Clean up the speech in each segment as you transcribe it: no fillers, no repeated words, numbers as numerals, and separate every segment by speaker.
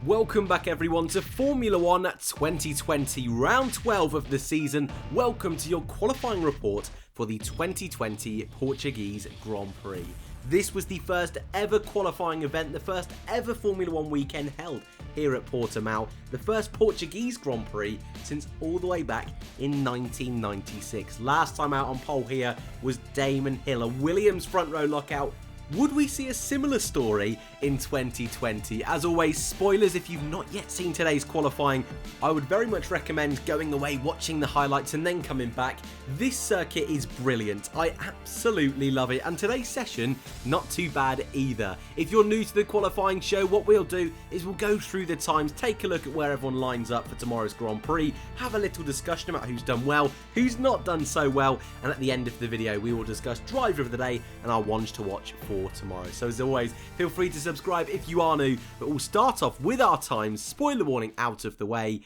Speaker 1: Welcome back everyone to Formula 1 2020, round 12 of the season. Welcome to your qualifying report for the 2020 Portuguese Grand Prix. This was the first ever qualifying event, the first ever Formula 1 weekend held here at Portimao, the first Portuguese Grand Prix since all the way back in 1996. Last time out on pole here was Damon Hill, a Williams front row lockout. Would we see a similar story in 2020? As always, spoilers if you've not yet seen today's qualifying. I would very much recommend going away, watching the highlights and then coming back. This circuit is brilliant. I absolutely love it. And today's session, not too bad either. If you're new to the qualifying show, what we'll do is we'll go through the times, take a look at where everyone lines up for tomorrow's Grand Prix, have a little discussion about who's done well, who's not done so well, and at the end of the video, we will discuss driver of the day and our ones to watch for tomorrow. So as always, feel free to subscribe if you are new, but we'll start off with our times, spoiler warning out of the way.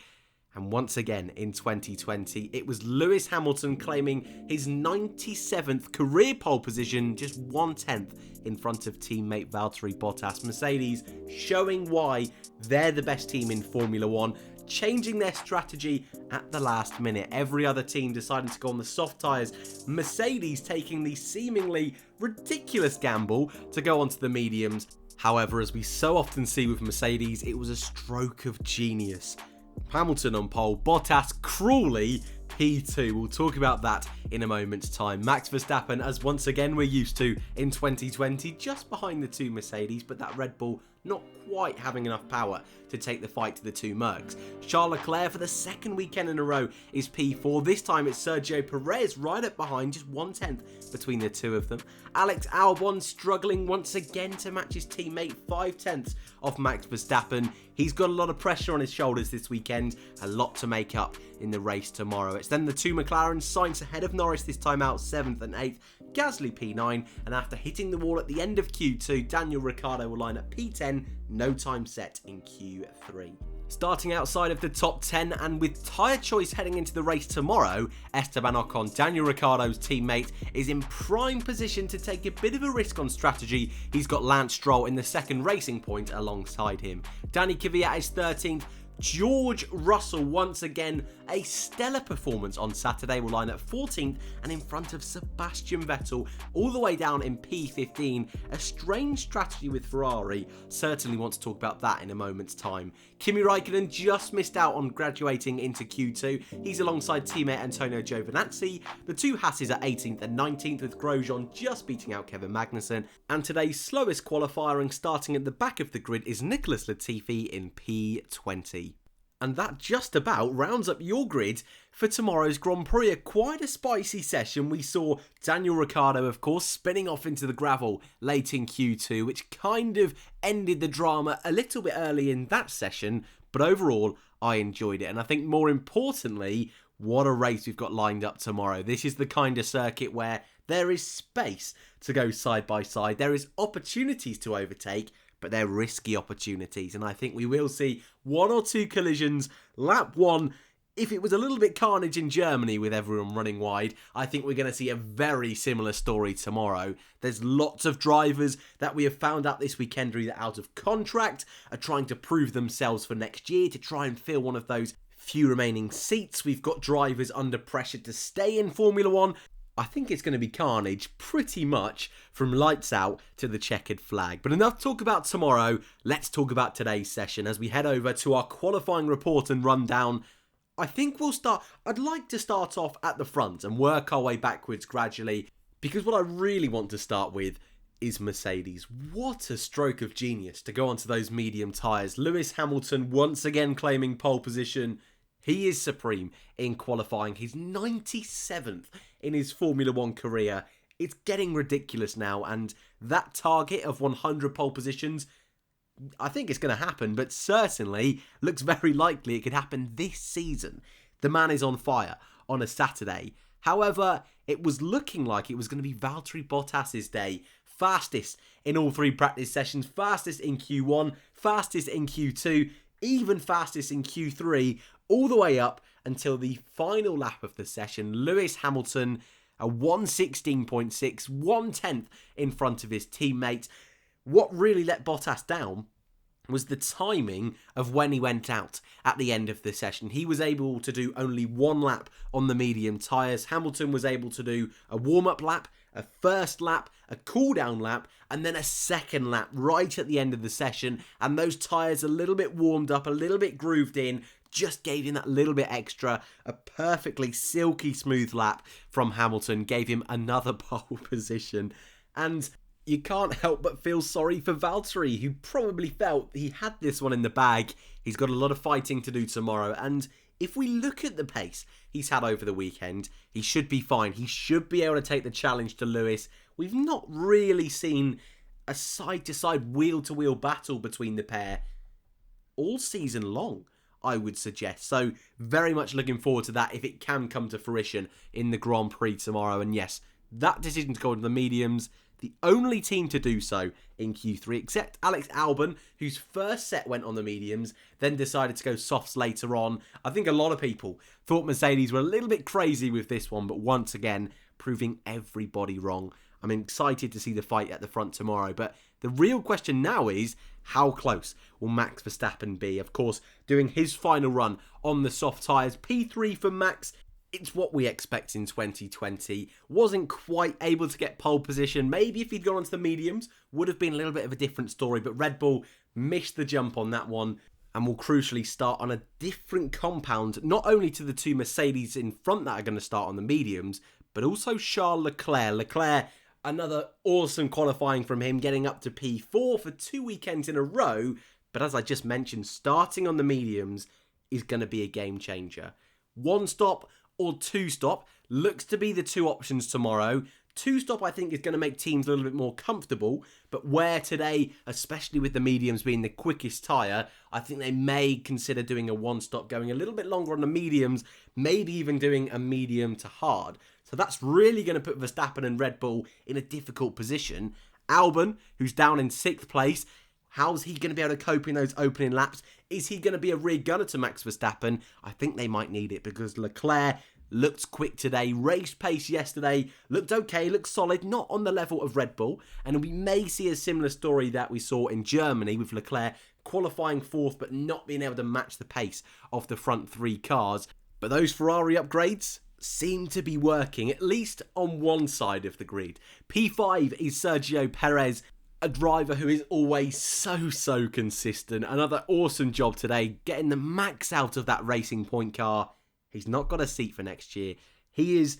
Speaker 1: And once again in 2020, it was Lewis Hamilton claiming his 97th career pole position, just 1/10 in front of teammate Valtteri Bottas. Mercedes showing why they're the best team in Formula 1, changing their strategy at the last minute. Every other team deciding to go on the soft tyres. Mercedes taking the seemingly ridiculous gamble to go onto the mediums. However, as we so often see with Mercedes, it was a stroke of genius. Hamilton on pole, Bottas cruelly P2. We'll talk about that in a moment's time. Max Verstappen, as once again we're used to in 2020, just behind the two Mercedes, but that Red Bull not quite having enough power to take the fight to the two Mercs. Charles Leclerc for the second weekend in a row is P4. This time it's Sergio Perez right up behind, just 1/10 between the two of them. Alex Albon struggling once again to match his teammate, 5/10 of Max Verstappen. He's got a lot of pressure on his shoulders this weekend, a lot to make up in the race tomorrow. It's then the two McLaren, Sainz ahead of Norris this time out, 7th and 8th. Gasly P9, and after hitting the wall at the end of Q2, Daniel Ricciardo will line up P10, no time set in Q3. Starting outside of the top 10 and with tyre choice heading into the race tomorrow, Esteban Ocon, Daniel Ricciardo's teammate, is in prime position to take a bit of a risk on strategy. He's got Lance Stroll in the second racing point alongside him. Danny Kvyat is 13th. George Russell, once again, a stellar performance on Saturday, will line at 14th and in front of Sebastian Vettel, all the way down in P15. A strange strategy with Ferrari. Certainly want to talk about that in a moment's time. Kimi Raikkonen just missed out on graduating into Q2. He's alongside teammate Antonio Giovinazzi. The two Hasses are 18th and 19th, with Grosjean just beating out Kevin Magnussen. And today's slowest qualifier and starting at the back of the grid is Nicholas Latifi in P20. And that just about rounds up your grid for tomorrow's Grand Prix. Quite a spicy session. We saw Daniel Ricciardo, of course, spinning off into the gravel late in Q2, which kind of ended the drama a little bit early in that session. But overall, I enjoyed it. And I think more importantly, what a race we've got lined up tomorrow. This is the kind of circuit where there is space to go side by side. There is opportunities to overtake, but they're risky opportunities, and I think we will see one or two collisions. Lap 1, if it was a little bit carnage in Germany with everyone running wide, I think we're going to see a very similar story tomorrow. There's lots of drivers that we have found out this weekend are either out of contract, are trying to prove themselves for next year to try and fill one of those few remaining seats. We've got drivers under pressure to stay in Formula 1. I think it's going to be carnage pretty much from lights out to the checkered flag. But enough talk about tomorrow. Let's talk about today's session as we head over to our qualifying report and rundown. I think I'd like to start off at the front and work our way backwards gradually, because what I really want to start with is Mercedes. What a stroke of genius to go onto those medium tyres. Lewis Hamilton once again claiming pole position. He is supreme in qualifying. He's 97th in his Formula 1 career. It's getting ridiculous now, and that target of 100 pole positions, I think it's going to happen, but certainly looks very likely it could happen this season. The man is on fire on a Saturday. However, it was looking like it was going to be Valtteri Bottas's day. Fastest in all three practice sessions, fastest in Q1, fastest in Q2, even fastest in Q3, all the way up until the final lap of the session. Lewis Hamilton, a 1:16.6, 1/10 in front of his teammate. What really let Bottas down was the timing of when he went out at the end of the session. He was able to do only one lap on the medium tyres. Hamilton was able to do a warm-up lap, a first lap, a cool-down lap, and then a second lap right at the end of the session. And those tyres a little bit warmed up, a little bit grooved in, just gave him that little bit extra. A perfectly silky smooth lap from Hamilton gave him another pole position. And you can't help but feel sorry for Valtteri, who probably felt he had this one in the bag. He's got a lot of fighting to do tomorrow, and if we look at the pace he's had over the weekend, he should be fine. He should be able to take the challenge to Lewis. We've not really seen a side-to-side, wheel-to-wheel battle between the pair all season long, I would suggest. So very much looking forward to that if it can come to fruition in the Grand Prix tomorrow. And yes, that decision to go to the mediums, the only team to do so in Q3, except Alex Albon, whose first set went on the mediums, then decided to go softs later on. I think a lot of people thought Mercedes were a little bit crazy with this one, but once again, proving everybody wrong. I'm excited to see the fight at the front tomorrow, but the real question now is, how close will Max Verstappen be? Of course, doing his final run on the soft tyres. P3 for Max. It's what we expect in 2020. Wasn't quite able to get pole position. Maybe if he'd gone onto the mediums, would have been a little bit of a different story. But Red Bull missed the jump on that one and will crucially start on a different compound, not only to the two Mercedes in front that are going to start on the mediums, but also Charles Leclerc. Leclerc, another awesome qualifying from him, getting up to P4 for 2 weekends in a row. But as I just mentioned, starting on the mediums is going to be a game changer. One stop or two stop looks to be the two options tomorrow. Two stop, I think, is going to make teams a little bit more comfortable, but where today, especially with the mediums being the quickest tyre, I think they may consider doing a one stop, going a little bit longer on the mediums, maybe even doing a medium to hard. So that's really going to put Verstappen and Red Bull in a difficult position. Albon, who's down in 6th place, how's he going to be able to cope in those opening laps? Is he going to be a rear gunner to Max Verstappen? I think they might need it because Leclerc looked quick today, raced pace yesterday, looked okay, looked solid, not on the level of Red Bull. And we may see a similar story that we saw in Germany with Leclerc qualifying 4th but not being able to match the pace of the front 3 cars. But those Ferrari upgrades seem to be working, at least on one side of the grid. P5 is Sergio Perez, a driver who is always so consistent. Another awesome job today, getting the max out of that Racing Point car. He's not got a seat for next year. He is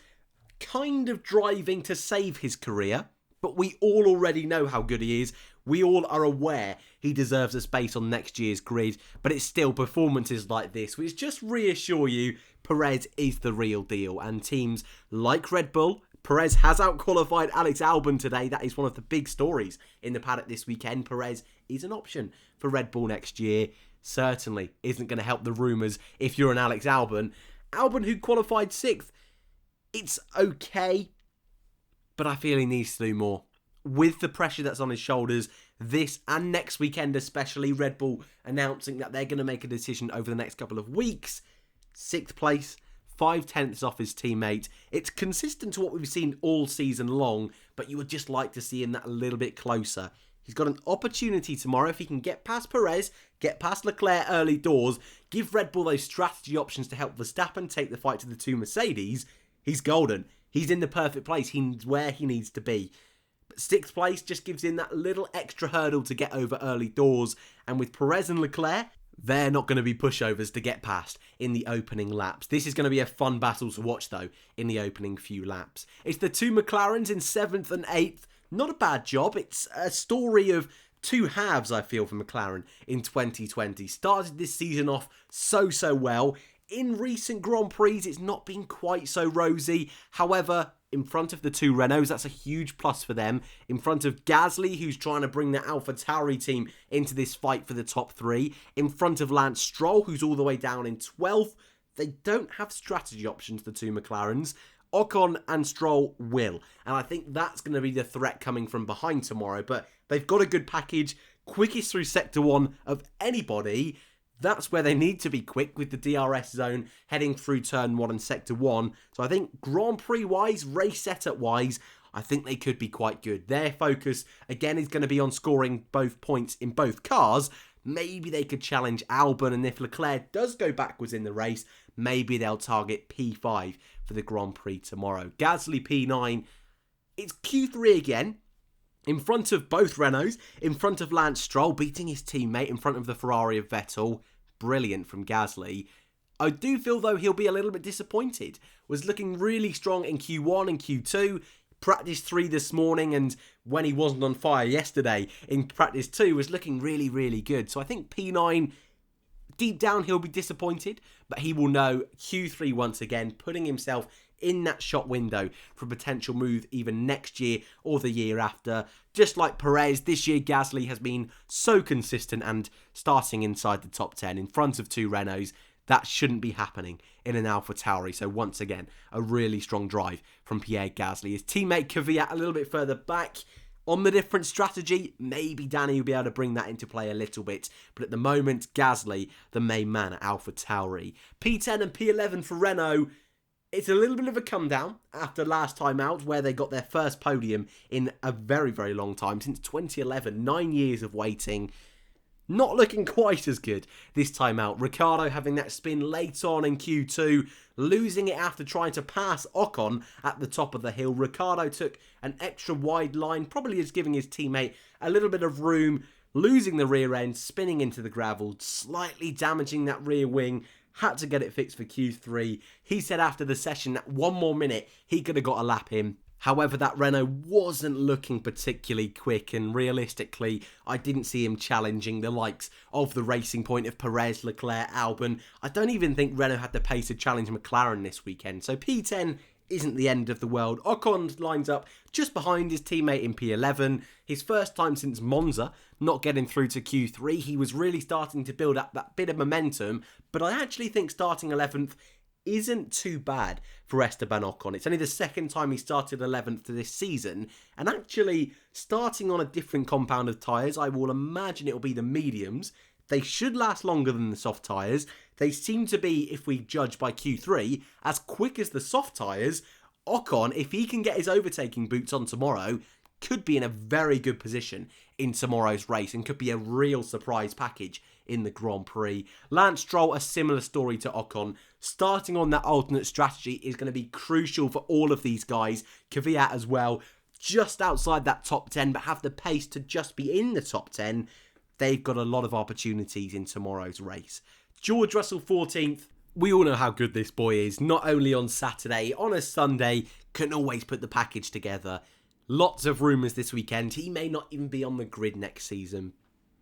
Speaker 1: kind of driving to save his career, but we all already know how good he is. We all are aware he deserves a space on next year's grid, but it's still performances like this which just reassure you Perez is the real deal. And teams like Red Bull, Perez has out-qualified Alex Albon today. That is one of the big stories in the paddock this weekend. Perez is an option for Red Bull next year. Certainly isn't going to help the rumours if you're an Alex Albon. Albon, who qualified 6th, it's okay, but I feel he needs to do more. With the pressure that's on his shoulders, this and next weekend especially, Red Bull announcing that they're going to make a decision over the next couple of weeks. 6th place, 5/10 off his teammate. It's consistent to what we've seen all season long, but you would just like to see him that a little bit closer. He's got an opportunity tomorrow if he can get past Perez, get past Leclerc early doors, give Red Bull those strategy options to help Verstappen take the fight to the two Mercedes. He's golden. He's in the perfect place. He's where he needs to be. But 6th place just gives him that little extra hurdle to get over early doors. And with Perez and Leclerc, they're not going to be pushovers to get past in the opening laps. This is going to be a fun battle to watch, though, in the opening few laps. It's the two McLarens in 7th and 8th. Not a bad job. It's a story of two halves, I feel, for McLaren in 2020. Started this season off so well. In recent Grand Prix, it's not been quite so rosy. However, in front of the two Renaults, that's a huge plus for them. In front of Gasly, who's trying to bring the AlphaTauri team into this fight for the top 3. In front of Lance Stroll, who's all the way down in 12th. They don't have strategy options, the two McLarens. Ocon and Stroll will. And I think that's going to be the threat coming from behind tomorrow. But they've got a good package. Quickest through Sector 1 of anybody. That's where they need to be quick with the DRS zone heading through Turn 1 and Sector 1. So I think Grand Prix-wise, race setup-wise, I think they could be quite good. Their focus, again, is going to be on scoring both points in both cars. maybe they could challenge Albon, and if Leclerc does go backwards in the race, maybe they'll target P5 for the Grand Prix tomorrow. Gasly P9, it's Q3 again, in front of both Renaults, in front of Lance Stroll, beating his teammate, in front of the Ferrari of Vettel. Brilliant from Gasly. I do feel, though, he'll be a little bit disappointed. Was looking really strong in Q1 and Q2. Practice 3 this morning, and when he wasn't on fire yesterday in practice 2, was looking really, really good. So I think P9, deep down, he'll be disappointed, but he will know Q3 once again, putting himself in that shop window for a potential move even next year or the year after. Just like Perez, this year Gasly has been so consistent and starting inside the top 10 in front of 2 Renaults. That shouldn't be happening in an AlphaTauri. So once again, a really strong drive from Pierre Gasly. His teammate Kvyat a little bit further back on the different strategy. Maybe Danny will be able to bring that into play a little bit. But at the moment, Gasly, the main man at AlphaTauri. P10 and P11 for Renault. It's a little bit of a come down after last time out, where they got their first podium in a very, very long time, since 2011, 9 years of waiting. Not looking quite as good this time out. Ricciardo having that spin late on in Q2, losing it after trying to pass Ocon at the top of the hill. Ricciardo took an extra wide line, probably just giving his teammate a little bit of room, losing the rear end, spinning into the gravel, slightly damaging that rear wing. Had to get it fixed for Q3. He said after the session that 1 more minute, he could have got a lap in. However, that Renault wasn't looking particularly quick, and realistically, I didn't see him challenging the likes of the Racing Point of Perez, Leclerc, Albon. I don't even think Renault had the pace to challenge McLaren this weekend. So P10 isn't the end of the world. Ocon lines up just behind his teammate in P11. His first time since Monza, not getting through to Q3. He was really starting to build up that bit of momentum, but I actually think starting 11th isn't too bad for Esteban Ocon. It's only the second time he started 11th this season, and actually starting on a different compound of tyres. I will imagine it will be the mediums. They should last longer than the soft tyres. They seem to be, if we judge by Q3, as quick as the soft tyres. Ocon, if he can get his overtaking boots on tomorrow, could be in a very good position in tomorrow's race and could be a real surprise package in the Grand Prix. Lance Stroll, a similar story to Ocon. Starting on that alternate strategy is going to be crucial for all of these guys. Kvyat as well, just outside that top 10, but have the pace to just be in the top 10. They've got a lot of opportunities in tomorrow's race. George Russell 14th. We all know how good this boy is. Not only on Saturday, on a Sunday, can always put the package together. Lots of rumours this weekend. He may not even be on the grid next season.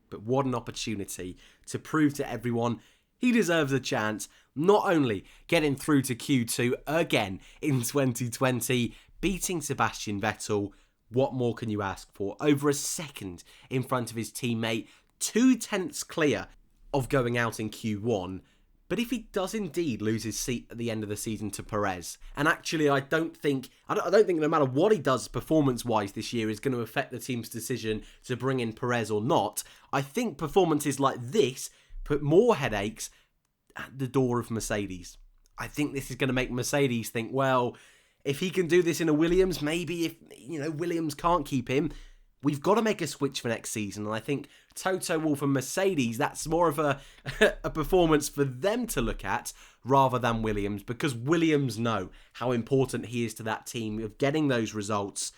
Speaker 1: But what an opportunity to prove to everyone he deserves a chance. Not only getting through to Q2 again in 2020, beating Sebastian Vettel. What more can you ask for? Over a second in front of his teammate. 2/10 clear of going out in Q1. But if he does indeed lose his seat at the end of the season to Perez, and actually I don't think no matter what he does performance-wise this year is going to affect the team's decision to bring in Perez or not. I think performances like this put more headaches at the door of Mercedes. I think this is going to make Mercedes think, well, if he can do this in a Williams, maybe if Williams can't keep him, we've got to make a switch for next season. And I think Toto Wolff and Mercedes, that's more of a performance for them to look at rather than Williams, because Williams know how important he is to that team of getting those results.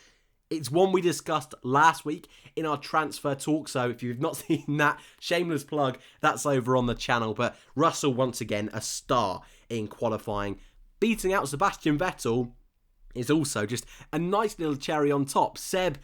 Speaker 1: It's one we discussed last week in our transfer talk, so if you've not seen that, shameless plug, that's over on the channel. But Russell, once again, a star in qualifying. Beating out Sebastian Vettel is also just a nice little cherry on top. Seb,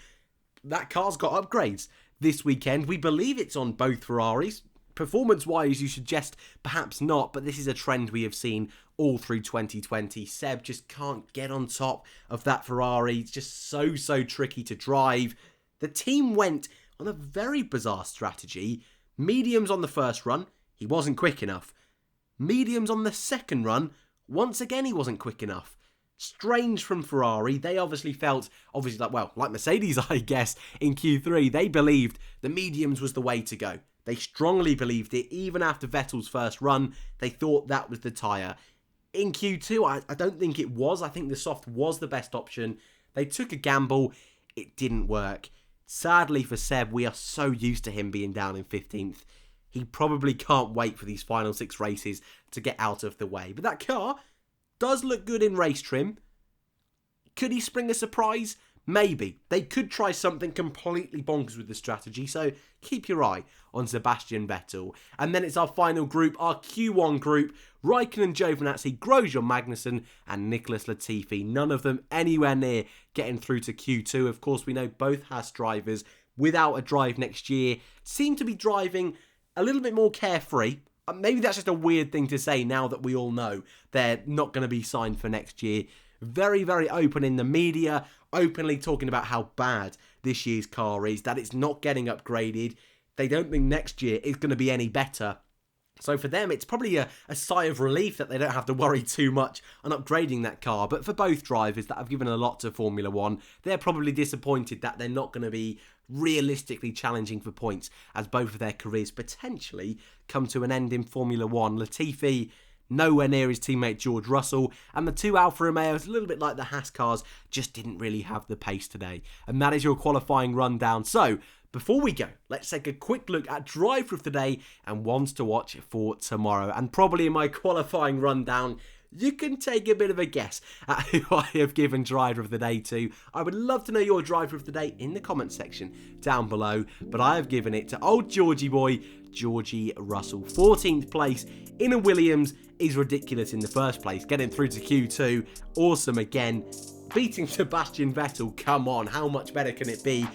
Speaker 1: that car's got upgrades this weekend. We believe it's on both Ferraris. Performance-wise, you suggest perhaps not, but this is a trend we have seen all through 2020. Seb just can't get on top of that Ferrari. It's just so tricky to drive. The team went on a very bizarre strategy. Mediums on the first run, he wasn't quick enough. Mediums on the second run, once again he wasn't quick enough. Strange from Ferrari. They obviously felt, like Mercedes, I guess, in Q3, they believed the mediums was the way to go. They strongly believed it. Even after Vettel's first run, they thought that was the tyre. In Q2, I don't think it was. I think the soft was the best option. They took a gamble. It didn't work. Sadly for Seb, we are so used to him being down in 15th. he probably can't wait for these final 6 races to get out of the way. But that car does look good in race trim. Could he spring a surprise? Maybe. They could try something completely bonkers with the strategy, so keep your eye on Sebastian Vettel. And then it's our final group, our Q1 group. Raikkonen, Giovinazzi, Grosjean, Magnussen and Nicholas Latifi. None of them anywhere near getting through to Q2. Of course, we know both Haas drivers, without a drive next year, seem to be driving a little bit more carefree. Maybe that's just a weird thing to say now that we all know they're not going to be signed for next year. Very, very open in the media, openly talking about how bad this year's car is, that it's not getting upgraded. They don't think next year is going to be any better. So for them, it's probably a sigh of relief that they don't have to worry too much on upgrading that car. But for both drivers that have given a lot to Formula 1, they're probably disappointed that they're not going to be realistically challenging for points as both of their careers potentially come to an end in Formula 1. Latifi nowhere near his teammate George Russell, and the 2 Alfa Romeos, a little bit like the Haas cars, just didn't really have the pace today. And that is your qualifying rundown. So, before we go, let's take a quick look at driver of the day and ones to watch for tomorrow. And probably in my qualifying rundown, you can take a bit of a guess at who I have given driver of the day to. I would love to know your driver of the day in the comment section down below, but I have given it to old Georgie boy, Georgie Russell. 14th place in a Williams is ridiculous in the first place. Getting through to Q2, awesome again. Beating Sebastian Vettel, come on, how much better can it be?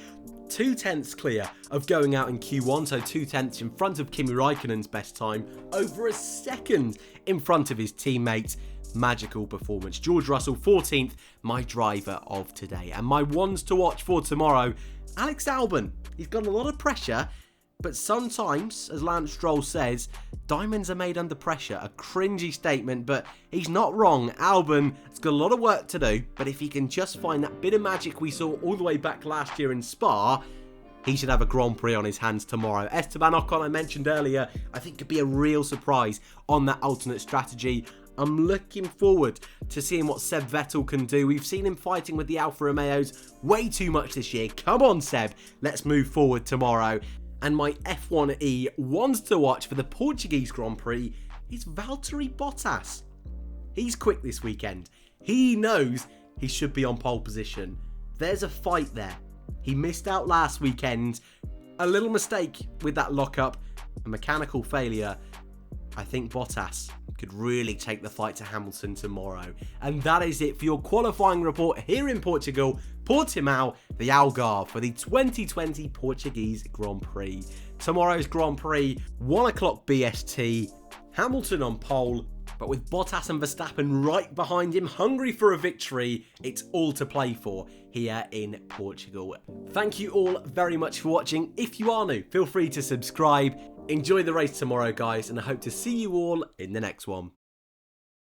Speaker 1: 2 tenths clear of going out in Q1, so 2 tenths in front of Kimi Raikkonen's best time, over a second in front of his teammate. Magical performance. George Russell, 14th, my driver of today. And my ones to watch for tomorrow, Alex Albon. He's got a lot of pressure, but sometimes, as Lance Stroll says, diamonds are made under pressure. A cringy statement, but he's not wrong. Albon has got a lot of work to do, but if he can just find that bit of magic we saw all the way back last year in Spa, he should have a Grand Prix on his hands tomorrow. Esteban Ocon, I mentioned earlier, I think could be a real surprise on that alternate strategy. I'm looking forward to seeing what Seb Vettel can do. We've seen him fighting with the Alfa Romeos way too much this year. Come on, Seb. Let's move forward tomorrow. And my F1E ones to watch for the Portuguese Grand Prix is Valtteri Bottas. He's quick this weekend. He knows he should be on pole position. There's a fight there. He missed out last weekend. A little mistake with that lockup, a mechanical failure. I think Bottas could really take the fight to Hamilton tomorrow. And that is it for your qualifying report here in Portugal, Portimao, the Algarve, for the 2020 Portuguese Grand Prix. Tomorrow's Grand Prix, 1 o'clock BST, Hamilton on pole, but with Bottas and Verstappen right behind him, hungry for a victory. It's all to play for here in Portugal. Thank you all very much for watching. If you are new, feel free to subscribe. Enjoy the race tomorrow, guys, and I hope to see you all in the next one.